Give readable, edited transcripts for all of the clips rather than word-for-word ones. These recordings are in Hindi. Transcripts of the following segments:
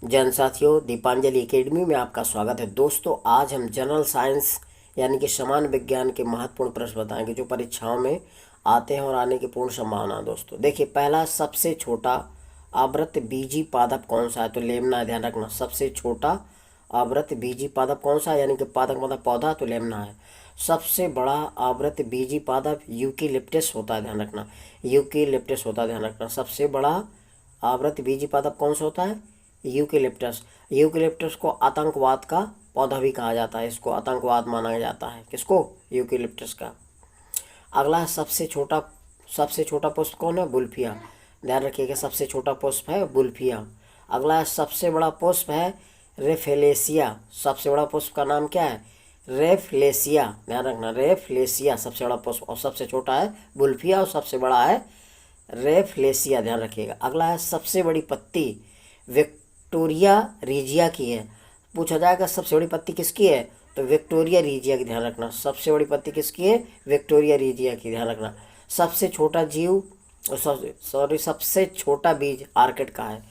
जैन साथियों, दीपांजलि एकेडमी में आपका स्वागत है। दोस्तों, आज हम जनरल साइंस यानी कि सामान्य विज्ञान के महत्वपूर्ण प्रश्न बताएंगे जो परीक्षाओं में आते हैं और आने की पूर्ण संभावना है। दोस्तों देखिए, पहला, सबसे छोटा आवृत्त बीजी पादप कौन सा है? तो लेमना है, ध्यान रखना। सबसे छोटा आवृत्त बीजी पादप कौन सा है? यानी कि पादप मतलब पौधा, तो लेमना है। सबसे बड़ा आवृत्त बीजी पादप यूकेलिप्टस होता है, ध्यान रखना। यूकेलिप्टस होता है, ध्यान रखना। सबसे बड़ा आवृत्त बीजी पादप कौन सा होता है? यूकेलिप्टस। यूकेलिप्टस को आतंकवाद का पौधा भी कहा जाता है, इसको आतंकवाद माना जाता है। किसको? यूकेलिप्टस का। अगला, सबसे छोटा पुष्प कौन है? बुल्फिया। ध्यान रखिएगा, सबसे छोटा पुष्प है बुल्फिया। अगला, सबसे बड़ा पुष्प है रेफेलेसिया। सबसे बड़ा पुष्प का नाम क्या है? रेफलेसिया। ध्यान रखना, रेफलेसिया सबसे बड़ा पुष्प, और सबसे छोटा है बुल्फिया, और सबसे बड़ा है रेफलेसिया। ध्यान रखिएगा। अगला है, सबसे बड़ी पत्ती विक्टोरिया रीजिया की है। पूछा जाएगा सबसे बड़ी पत्ती किसकी है? तो विक्टोरिया रीजिया की। ध्यान रखना, सबसे बड़ी पत्ती किसकी है? विक्टोरिया रीजिया की। ध्यान रखना। सबसे छोटा जीव, सबसे छोटा बीज आर्किड का है।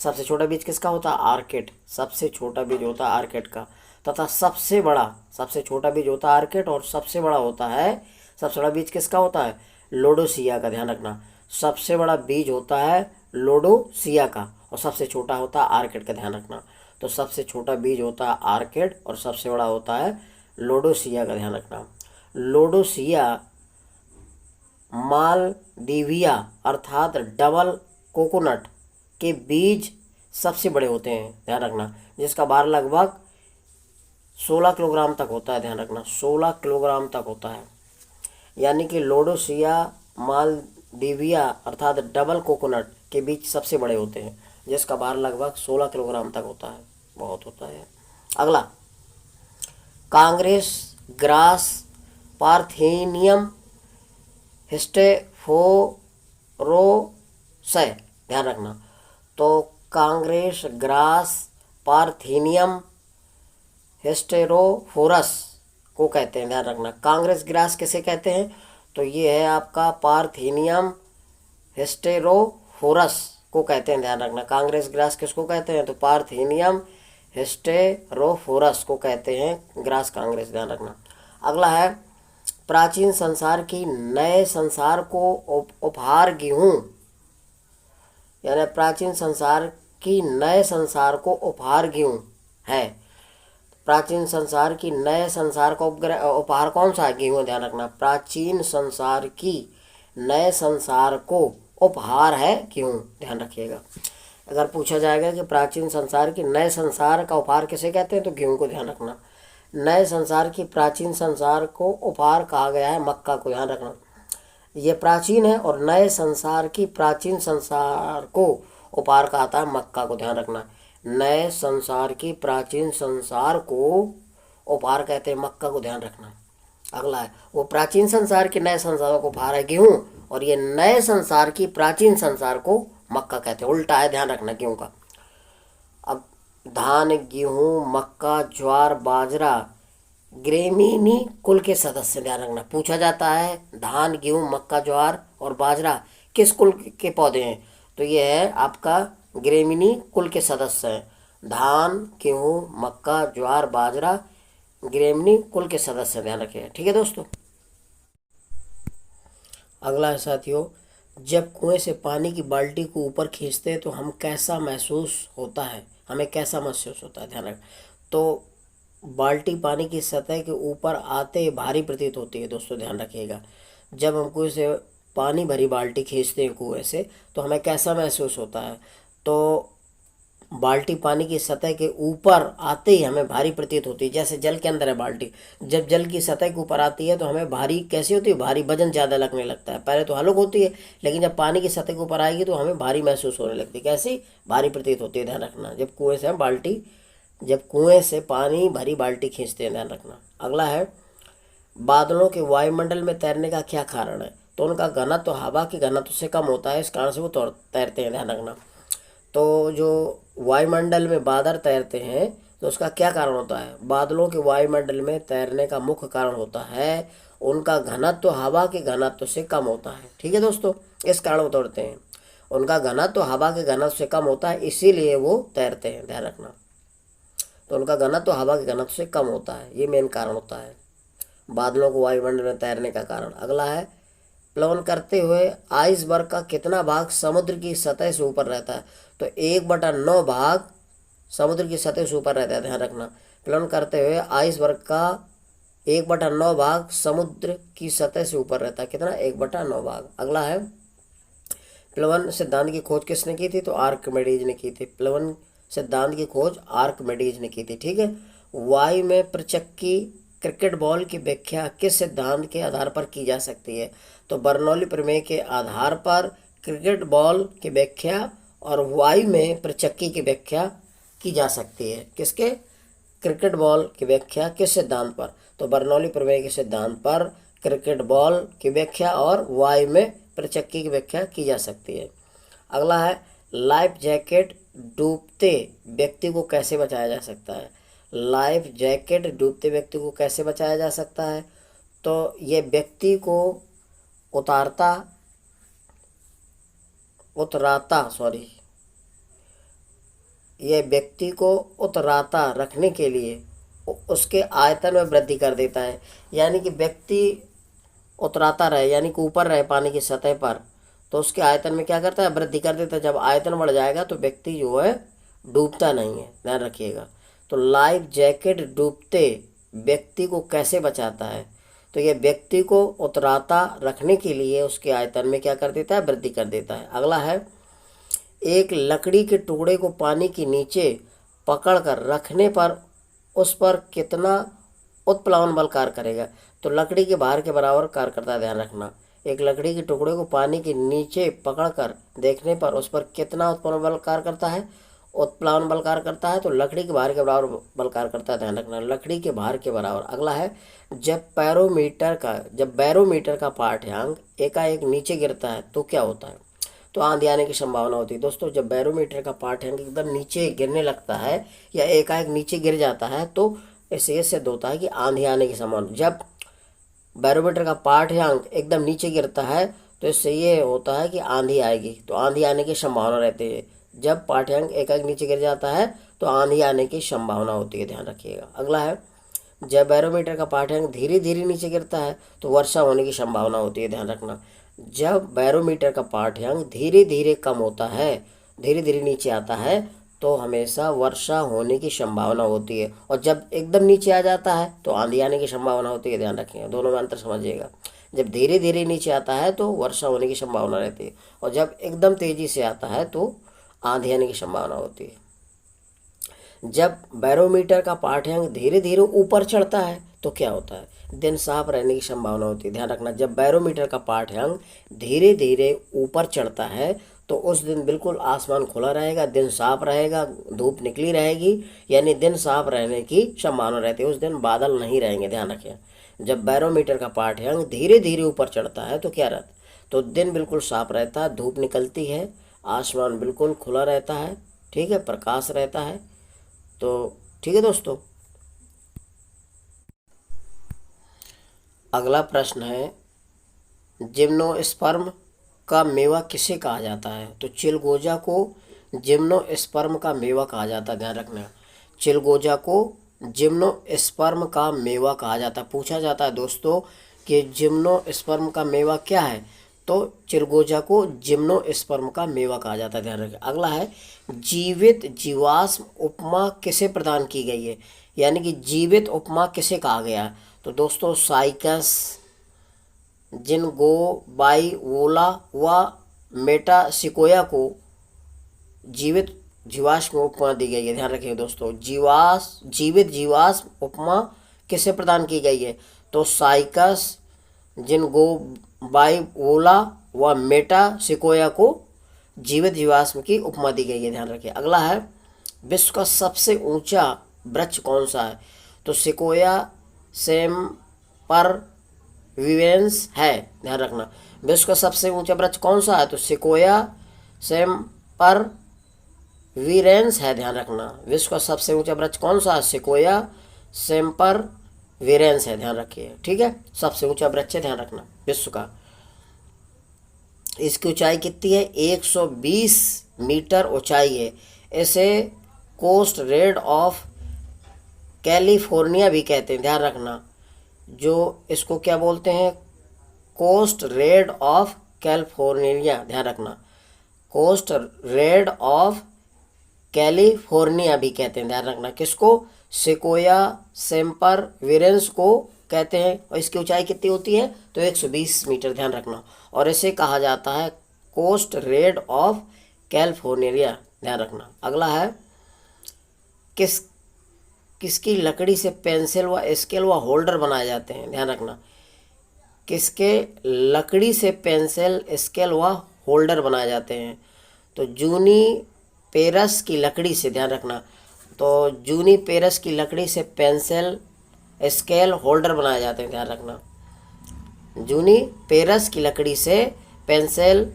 सबसे छोटा बीज किसका होता है? आर्किड। सबसे छोटा बीज होता है आर्किड का। तथा सबसे छोटा बीज होता है आर्किड, और सबसे बड़ा होता है, सबसे बड़ा बीज किसका होता है? लोडोसिया का। ध्यान रखना, सबसे बड़ा बीज होता है लोडोसिया का, और सबसे छोटा होता है आर्किड का। ध्यान रखना, तो सबसे छोटा बीज होता है आर्किड और सबसे बड़ा होता है लोडोसिया का। ध्यान रखना। लोडोसिया मालदीविया अर्थात डबल कोकोनट के बीज सबसे बड़े होते हैं, ध्यान रखना, जिसका भार लगभग 16 किलोग्राम तक होता है। ध्यान रखना, 16 किलोग्राम तक होता है। यानी कि लोडोसिया मालदीविया अर्थात डबल कोकोनट के बीज सबसे बड़े होते हैं, जिसका भार लगभग 16 किलोग्राम तक होता है, बहुत होता है। अगला, कांग्रेस ग्रास पार्थेनियम हिस्टेफोरोसै। ध्यान रखना, तो कांग्रेस ग्रास पार्थेनियम हिस्टेरोफोरस को कहते हैं। ध्यान रखना, कांग्रेस ग्रास किसे कहते हैं? तो ये है आपका पार्थेनियम हिस्टेरोफोरस को कहते हैं। ध्यान रखना, कांग्रेस ग्रास किसको कहते हैं? तो पार्थेनियम हिस्टेरोफोरस को कहते हैं ग्रास कांग्रेस। ध्यान रखना। अगला है, प्राचीन संसार की नए संसार को उपहार गेहूं, यानी प्राचीन संसार की नए संसार को उपहार गेहूं है। प्राचीन संसार की नए संसार का उपहार कौन सा है? गेहूं। ध्यान रखना, प्राचीन संसार की नए संसार को उपहार है गेहूं। ध्यान रखिएगा। अगर पूछा जाएगा कि प्राचीन संसार की नए संसार का उपहार किसे कहते हैं, तो गेहूं को। ध्यान रखना, नए संसार की प्राचीन संसार को उपहार कहा गया है मक्का को। ध्यान रखना, ये प्राचीन है, और नए संसार की प्राचीन संसार को उपहार कहता है मक्का को। ध्यान रखना, नए संसार की प्राचीन संसार को उपहार कहते हैं मक्का को। ध्यान रखना। अगला है, वो प्राचीन संसार के नए संसारों को उपहार है गेहूं, और ये नए संसार की प्राचीन संसार को मक्का कहते हैं। उल्टा है, ध्यान रखना, गेहूं का। अब धान, गेहूं, मक्का, ज्वार, बाजरा ग्रेमीनी कुल के सदस्य। ध्यान रखना, पूछा जाता है धान, गेहूं, मक्का, ज्वार और बाजरा किस कुल के पौधे हैं? तो ये है आपका ग्रेमीनी कुल के सदस्य हैं। धान, गेहूं, मक्का, ज्वार, बाजरा ग्रेमीनी कुल के सदस्य। ध्यान रखिएगा, ठीक है दोस्तों। अगला है साथियों, जब कुएं से पानी की बाल्टी को ऊपर खींचते हैं तो हम कैसा महसूस होता है? हमें कैसा महसूस होता है? ध्यान रखें। तो बाल्टी पानी की सतह के ऊपर आते ही भारी प्रतीत होती है। दोस्तों ध्यान रखिएगा, जब हम कुएं से पानी भरी बाल्टी खींचते हैं कुएं से, तो हमें कैसा महसूस होता है? तो बाल्टी पानी की सतह के ऊपर आते ही हमें भारी प्रतीत होती है। जैसे जल के अंदर है बाल्टी, जब जल की सतह के ऊपर आती है तो हमें भारी कैसी होती है? भारी, वजन ज़्यादा लगने लगता है। पहले तो हल्क होती है, लेकिन जब पानी की सतह के ऊपर आएगी तो हमें भारी महसूस होने लगती है। कैसी? भारी प्रतीत होती है। ध्यान रखना, जब कुएं से पानी भरी बाल्टी खींचते हैं। ध्यान रखना। अगला है, बादलों के वायुमंडल में तैरने का क्या कारण है? तो उनका घनत्व तो हवा के घनत्व से कम होता है, इस कारण से वो तैरते हैं। ध्यान रखना, तो जो वायुमंडल में बादल तैरते हैं तो उसका क्या कारण होता है? बादलों के वायुमंडल में तैरने का मुख्य कारण होता है उनका घनत्व हवा के घनत्व से कम होता है। ठीक है दोस्तों, इस कारण वो तैरते हैं। उनका घनत्व तो हवा के घनत्व से कम होता है, इसीलिए वो तैरते हैं, ध्यान रखना। तो उनका घनत्व तो हवा के घनत्व से कम होता है, ये मेन कारण होता है बादलों को वायुमंडल में तैरने का कारण। अगला है, प्लवन करते हुए आइसबर्ग का कितना भाग समुद्र की सतह से ऊपर रहता है? तो 1/9 भाग समुद्र की सतह से ऊपर रहता है, ध्यान रखना। प्लवन करते हुए आइसबर्ग का 1/9 भाग समुद्र की सतह से ऊपर रहता है, कितना? 1/9 भाग। अगला है, प्लवन सिद्धांत की खोज किसने की थी? तो आर्किमिडीज ने की थी। प्लवन सिद्धांत की खोज आर्किमिडीज ने की थी, ठीक है। वायु में प्रचक्की क्रिकेट बॉल की व्याख्या किस सिद्धांत के आधार पर की जा सकती है? तो बर्नौली प्रमेय के आधार पर क्रिकेट बॉल की व्याख्या और वायु में प्रचक्की की व्याख्या की जा सकती है। किसके? क्रिकेट बॉल की व्याख्या किस सिद्धांत पर? तो बर्नौली प्रमेय के सिद्धांत पर क्रिकेट बॉल की व्याख्या और वायु में प्रचक्की की व्याख्या की जा सकती है। अगला है, लाइफ जैकेट डूबते व्यक्ति को कैसे बचाया जा सकता है? लाइफ जैकेट डूबते व्यक्ति को कैसे बचाया जा सकता है? तो ये व्यक्ति को ये व्यक्ति को उतराता रखने के लिए उसके आयतन में वृद्धि कर देता है। यानी कि व्यक्ति उतराता रहे, यानी कि ऊपर रहे पानी की सतह पर, तो उसके आयतन में क्या करता है? वृद्धि कर देता है। जब आयतन बढ़ जाएगा तो व्यक्ति जो है डूबता नहीं है, ध्यान रखिएगा। तो लाइफ जैकेट डूबते व्यक्ति को कैसे बचाता है? तो ये व्यक्ति को उतराता रखने के लिए उसके आयतन में क्या कर देता है? वृद्धि कर देता है। अगला है, एक लकड़ी के टुकड़े को पानी के नीचे पकड़कर रखने पर उस पर कितना उत्प्लावन बल कार्य करेगा? तो लकड़ी के भार के बराबर कार्य करता है, ध्यान रखना। एक लकड़ी के टुकड़े को पानी के नीचे पकड़कर देखने पर उस पर कितना उत्प्लावन बल कार्य करता है? उत्प्लावन बल कार्य करता है। तो लकड़ी के भार के बराबर बल कार्य करता है, ध्यान रखना, लकड़ी के भार के बराबर। अगला है, जब बैरोमीटर का पाठ्यांक एकाएक नीचे गिरता है तो क्या होता है? तो आंधी आने की संभावना होती है। दोस्तों, जब बैरोमीटर का पाठ्यांक एकदम नीचे गिरने लगता है या एकाएक नीचे गिर जाता है तो इससे ये सिद्ध होता है कि आंधी आने की संभावना। जब बैरोमीटर का पाठ्यांक एकदम नीचे गिरता है तो इससे ये होता है कि आंधी आएगी, तो आंधी आने की संभावना रहती है। जब पाठ्यांक एकाएक नीचे गिर जाता है तो आंधी आने की संभावना होती है, ध्यान रखिएगा। अगला है, जब बैरोमीटर का पाठ्यांक धीरे धीरे नीचे गिरता है तो वर्षा होने की संभावना होती है, ध्यान रखना। जब बैरोमीटर का पाठ्यांक धीरे धीरे कम होता है, धीरे धीरे नीचे आता है तो हमेशा वर्षा होने की संभावना होती है, और जब एकदम नीचे आ जाता है तो आंधी आने की संभावना होती है, ध्यान रखिएगा। दोनों में अंतर समझिएगा। जब धीरे धीरे नीचे आता है तो वर्षा होने की संभावना रहती है, और जब एकदम तेजी से आता है तो आंधी आने की संभावना होती है। जब बैरोमीटर का पाठ्यांक धीरे धीरे ऊपर चढ़ता है तो क्या होता है? दिन साफ रहने की संभावना होती है, ध्यान रखना। जब बैरोमीटर का पाठ्यांक धीरे धीरे ऊपर चढ़ता है तो उस दिन बिल्कुल आसमान खुला रहेगा, दिन साफ रहेगा, धूप निकली रहेगी, यानी दिन साफ रहने की संभावना रहती है। उस दिन बादल नहीं रहेंगे, ध्यान रखें। जब बैरोमीटर का पाठ्यांक धीरे धीरे ऊपर चढ़ता है तो क्या रहता? तो दिन बिल्कुल साफ रहता है, धूप निकलती है, आसमान बिल्कुल खुला रहता है, ठीक है, प्रकाश रहता है। तो ठीक है दोस्तों, अगला प्रश्न है, जिम्नोस्पर्म का मेवा किसे कहा जाता है? तो चिलगोजा को जिम्नोस्पर्म का मेवा कहा जाता है, ध्यान रखना। चिलगोजा को जिम्नोस्पर्म का मेवा कहा जाता है। पूछा जाता है दोस्तों कि जिम्नोस्पर्म का मेवा क्या है? तो चिलगोजा को जिम्नोस्पर्म का मेवा कहा जाता है, ध्यान रखें। अगला है, जीवित जीवाश्म उपमा किसे प्रदान की गई है? यानी कि जीवित उपमा किसे कहा गया? तो दोस्तों, साइकस, जिनगोबाइवोला व मेटासिकोया को जीवित जीवाश्म उपमा दी गई है, ध्यान रखिए दोस्तों। जीवित जीवाश्म उपमा किसे प्रदान की गई है? तो साइकस, जिनगोबाइवोला व मेटासिकोया को जीवित जीवाश्म की उपमा दी गई है, ध्यान रखिए। अगला है, विश्व का सबसे ऊंचा वृक्ष कौन सा है? तो सिकोया सेमपरविवेंस है, ध्यान रखना। विश्व का सबसे ऊंचा वृक्ष कौन सा है? तो सिकोया सेमपरविवेंस है, ध्यान रखना। विश्व का सबसे ऊंचा वृक्ष कौन सा है? सिकोया सेमपरविवेंस है, ध्यान रखिए, ठीक है। सबसे ऊंचा वृक्ष है, ध्यान रखना, विश्व का। इसकी ऊंचाई कितनी है? 120 मीटर ऊंचाई है। इसे कोस्ट रेड ऑफ कैलिफोर्निया भी कहते हैं, ध्यान रखना। जो इसको क्या बोलते हैं? कोस्ट रेड ऑफ कैलिफोर्निया, ध्यान रखना। कोस्ट रेड ऑफ कैलिफोर्निया भी कहते हैं, ध्यान रखना। किसको? सिकोया सेम्पर विरेंस को कहते हैं। और इसकी ऊंचाई कितनी होती है? तो 120 मीटर, ध्यान रखना। और इसे कहा जाता है कोस्ट रेड ऑफ कैलिफोर्निया, ध्यान रखना। अगला है किसकी लकड़ी से पेंसिल व स्केल व होल्डर बनाए जाते हैं? ध्यान रखना। किसके लकड़ी से पेंसिल स्केल व होल्डर बनाए जाते हैं? तो जूनिपेरस की लकड़ी से, ध्यान रखना। तो जूनिपेरस की लकड़ी से पेंसिल स्केल होल्डर बनाए जाते हैं, ध्यान रखना। जूनिपेरस की लकड़ी से पेंसिल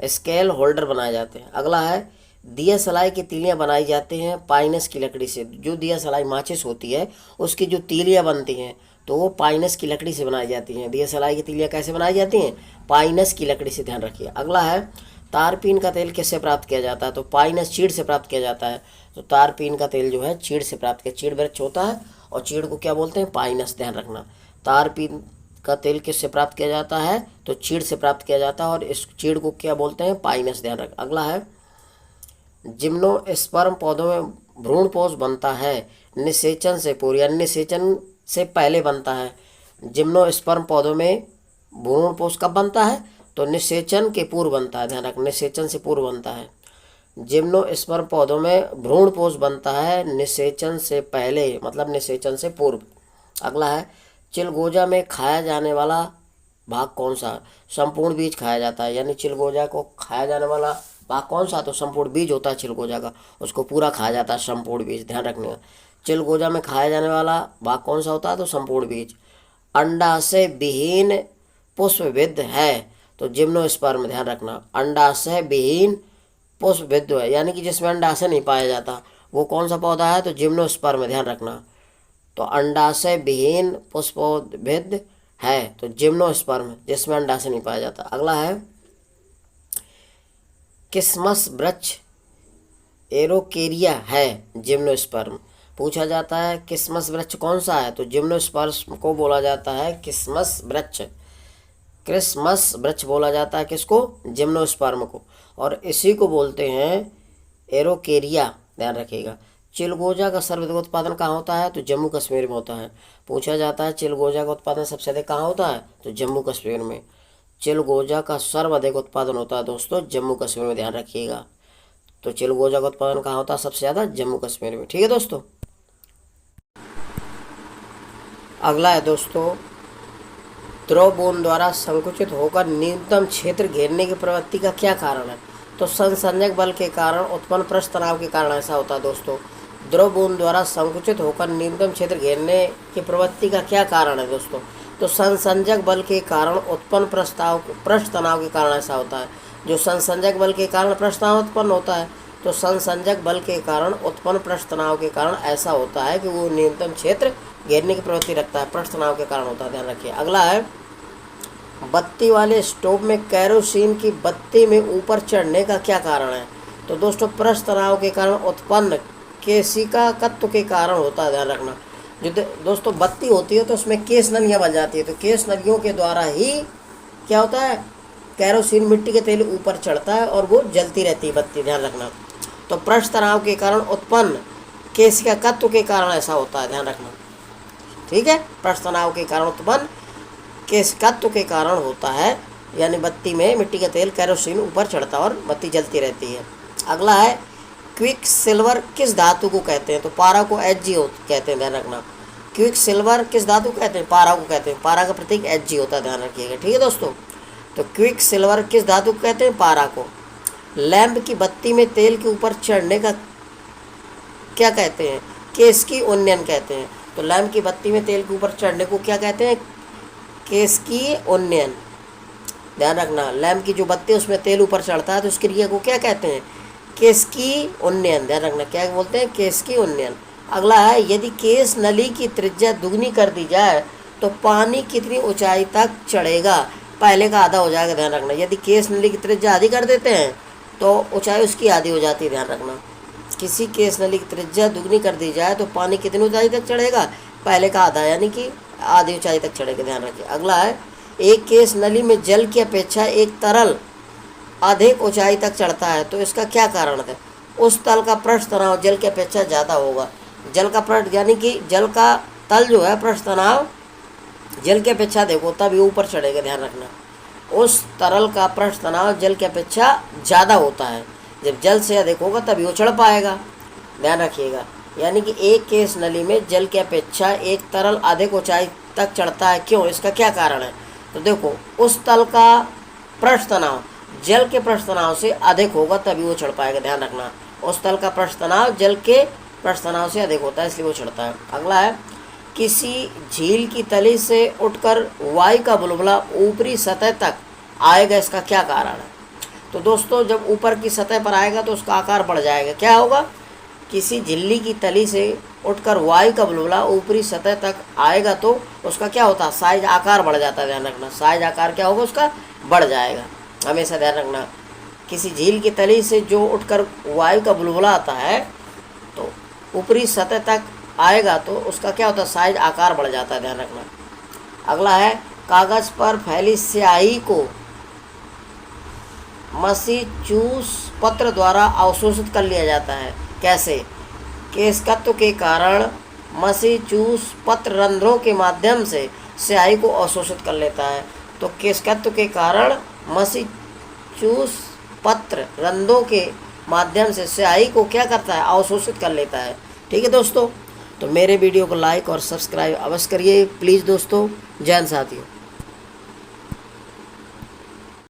स्केल होल्डर बनाए जाते हैं। अगला है दिया सलाई की तीलियां बनाई जाती हैं पाइनस की लकड़ी से। जो दिया सलाई माचिस होती है उसकी जो तीलियां बनती हैं तो वो पाइनस की लकड़ी से बनाई जाती हैं। दिया सलाई की तीलियां कैसे बनाई जाती हैं? पाइनस की लकड़ी से, ध्यान रखिए। अगला है तारपीन का तेल किससे प्राप्त किया जाता है? तो पाइनस चीड़ से प्राप्त किया जाता है। तो तारपीन का तेल जो है चीड़ से प्राप्त किया, चीड़ वृक्ष होता है और चीड़ को क्या बोलते हैं? पाइनस, ध्यान रखना। तारपीन का तेल किससे प्राप्त किया जाता है? तो चीड़ से प्राप्त किया जाता है और इस चीड़ को क्या बोलते हैं? पाइनस, ध्यान रख। अगला है जिम्नोस्पर्म पौधों में भ्रूणपोष बनता है निषेचन से पूर्व, यानी निषेचन से पहले बनता है। जिम्नोस्पर्म पौधों में भ्रूणपोष कब बनता है? तो निषेचन के पूर्व बनता है, ध्यान रख। निषेचन से पूर्व बनता है। जिम्नोस्पर्म पौधों में भ्रूणपोष बनता है निषेचन से पहले, मतलब निषेचन से पूर्व। अगला है चिलगोजा में खाया जाने वाला भाग कौन सा? संपूर्ण बीज खाया जाता है, यानी चिलगोजा को खाया जाने वाला भाग कौन सा? तो संपूर्ण बीज होता है चिलगोजा का, उसको पूरा खाया जाता है संपूर्ण बीज, ध्यान रखने का। चिलगोजा में खाया जाने वाला भाग कौन सा होता है? तो संपूर्ण बीज। अंडाशय विहीन पुष्पविद्ध है तो जिम्नोस्पर्म, ध्यान रखना। अंडाशय विहीन पुष्पविद्ध है, यानी कि जिसमें अंडाशय नहीं पाया जाता, वो कौन सा पौधा है? तो जिम्नोस्पर्म, ध्यान रखना। तो अंडाशय विहीन पुष्पविद्ध है तो जिम्नोस्पर्म, जिसमें अंडाशय नहीं पाया जाता। अगला है किसमस वृक्ष एरोकेरिया है जिम्नोस्पर्म। पूछा जाता है किसमस वृक्ष कौन सा है? तो जिम्नोस्पर्म को बोला जाता है किसमस वृक्ष। क्रिसमस वृक्ष बोला जाता है किसको? जिम्नोस्पर्म को। और इसी को बोलते हैं एरोकेरिया, ध्यान रखिएगा। चिलगोजा का सर्वाधिक उत्पादन कहाँ होता है? तो जम्मू कश्मीर में होता है। पूछा जाता है चिलगोजा का उत्पादन सबसे अधिक कहाँ होता है? तो जम्मू कश्मीर में। चिलगोजा का सर्वाधिक उत्पादन होता है दोस्तों जम्मू कश्मीर में, ध्यान रखिएगा। तो चिलगोजा का उत्पादन कहाँ होता है सबसे ज़्यादा? जम्मू कश्मीर में, ठीक है दोस्तों। अगला है दोस्तों द्रव बूंद द्वारा संकुचित होकर न्यूनतम क्षेत्र घेरने की प्रवृत्ति का क्या कारण है? तो संसंजक बल के कारण उत्पन्न पृष्ठ तनाव के कारण ऐसा होता है दोस्तों। द्रव बूंद द्वारा संकुचित होकर न्यूनतम क्षेत्र घेरने की प्रवृत्ति का क्या कारण है दोस्तों? तो संसंजक बल के कारण उत्पन्न पृष्ठ तनाव के कारण ऐसा होता है। जो संसंजक बल के कारण पृष्ठ तनाव उत्पन्न होता है, तो संसंजक बल के कारण उत्पन्न पृष्ठ तनाव के कारण ऐसा होता है कि वो न्यूनतम क्षेत्र घेरने की प्रवृत्ति रखता है, पृष्ठ तनाव के कारण होता है, ध्यान रखिए। अगला है बत्ती वाले स्टोव में कैरोसिन की बत्ती में ऊपर चढ़ने का क्या कारण है? तो दोस्तों पृष्ठ तनाव के कारण उत्पन्न केशिकाकत्व के कारण होता है, ध्यान रखना। जो दोस्तों बत्ती होती है तो उसमें केश नलियाँ बन जाती है, तो केश नलियों के द्वारा ही क्या होता है? कैरोसिन मिट्टी के तेल ऊपर चढ़ता है और वो जलती रहती है बत्ती, ध्यान रखना। तो पृष्ठ तनाव के कारण उत्पन्न केशिकाकत्व के कारण ऐसा होता है, ध्यान रखना, ठीक है। पृष्ठ तनाव के कारण उत्पन्न केशिकाकत्व के कारण होता है, यानी बत्ती में मिट्टी का तेल कैरोसिन ऊपर चढ़ता है और बत्ती जलती रहती है। अगला है क्विक सिल्वर किस धातु को कहते हैं? तो पारा को Hg कहते हैं, ध्यान रखना। क्विक सिल्वर किस धातु को कहते हैं? पारा को कहते हैं। पारा का प्रतीक Hg होता है, ध्यान रखिएगा, ठीक है दोस्तों। तो क्विक सिल्वर किस धातु को कहते हैं? पारा को। लैंप की बत्ती में तेल के ऊपर चढ़ने का क्या कहते हैं? केश उन्नयन कहते हैं। तो लैंप की बत्ती में तेल के ऊपर चढ़ने को क्या कहते हैं? केश उन्नयन, ध्यान रखना। लैंप की जो बत्ती है उसमें तेल ऊपर चढ़ता है तो उस क्रिया को क्या कहते हैं? केश उन्नयन, ध्यान रखना, क्या बोलते हैं? केश उन्नयन। अगला है यदि केश नली की त्रिज्या दुगनी कर दी जाए तो पानी कितनी ऊंचाई तक चढ़ेगा? पहले का आधा हो जाएगा, ध्यान रखना। यदि केस नली की त्रिज्या आधी कर देते हैं तो ऊंचाई उसकी आधी हो जाती है, ध्यान रखना। किसी केस नली की त्रिज्या दुगनी कर दी जाए तो पानी कितनी ऊंचाई तक चढ़ेगा, पहले का आधा यानी कि आधी ऊंचाई तक चढ़ेगा, ध्यान रखिए। अगला है, एक केस नली में जल की अपेक्षा एक तरल अधिक ऊंचाई तक चढ़ता है तो इसका क्या कारण है। उस तल का पृष्ठ तनाव जल की अपेक्षा ज़्यादा होगा। जल का पृष्ठ यानी कि जल का तल जो है, पृष्ठ तनाव जल की अपेक्षा देखो तब ये ऊपर चढ़ेगा, ध्यान रखना। उस तरल का पृष्ठ तनाव जल की अपेक्षा ज़्यादा होता है। जब जल से अधिक होगा तभी वो चढ़ पाएगा, ध्यान रखिएगा। यानी कि एक केस नली में जल की अपेक्षा एक तरल अधिक ऊंचाई तक चढ़ता है, क्यों, इसका क्या कारण है। तो देखो, उस तल का पृष्ठ तनाव जल के पृष्ठ तनाव से अधिक होगा तभी वो चढ़ पाएगा, ध्यान रखना। उस तल का पृष्ठ तनाव जल के पृष्ठ तनाव से अधिक होता है, इसलिए वो चढ़ता है। अगला है, किसी झील की तली से उठकर वायु का बुलबुला ऊपरी सतह तक आएगा, इसका क्या कारण है। तो दोस्तों, जब ऊपर की सतह पर आएगा तो उसका आकार बढ़ जाएगा। क्या होगा, किसी झिल्ली की तली से उठकर वायु का बुलबुला ऊपरी सतह तक आएगा तो उसका क्या होता है, साइज आकार बढ़ जाता है, ध्यान रखना। साइज आकार क्या होगा, उसका बढ़ जाएगा, हमेशा ध्यान रखना। किसी झील की तली से जो उठकर वायु का बुलबुला आता है तो ऊपरी सतह तक आएगा तो उसका क्या होता है, साइज आकार बढ़ जाता है, ध्यान रखना। अगला है, कागज पर फैली स्याही को मसीचूस पत्र द्वारा अवशोषित कर लिया जाता है, कैसे। केशकत्व के कारण मसीचूस पत्र रंध्रों के माध्यम से स्याही को अवशोषित कर लेता है। तो केशकत्व के कारण मसीचूस पत्र रंध्रों के माध्यम से स्याही को क्या करता है, अवशोषित कर लेता है। ठीक है दोस्तों, तो मेरे वीडियो को लाइक और सब्सक्राइब अवश्य करिए प्लीज़ दोस्तों। जय हिंद साथियों।